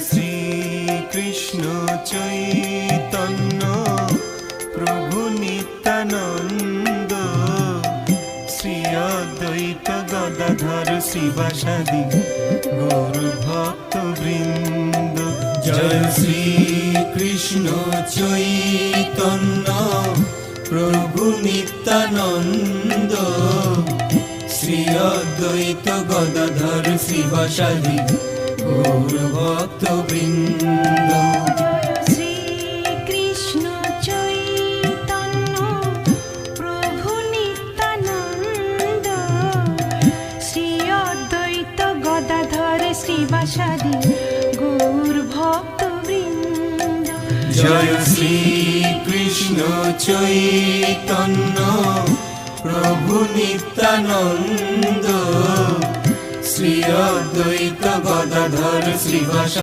শ্রী কৃষ্ণ চৈতন্য প্রভু নিত্যানন্দ, শ্রী অদ্বৈত গদাধর শ্রীবাসাদি গৌর ভক্ত বৃন্দ। জয় শ্রী কৃষ্ণ চৈতন্য প্রভু নিত্যানন্দ, শ্রী অদ্বৈত গদাধর শ্রীবাসাদি গৌর ভক্ত বৃন্দ। শ্রী কৃষ্ণ চৈতন্য প্রভু নিত্যানন্দ, শ্রী অদ্বৈত গদাধর শ্রীবাসাদি গৌর ভক্ত বৃন্দ। জয় শ্রী কৃষ্ণ চৈতন্য প্রভু নিত্যানন্দ, শ্রী অদ্বৈত গদাধর শ্রীবাসাদি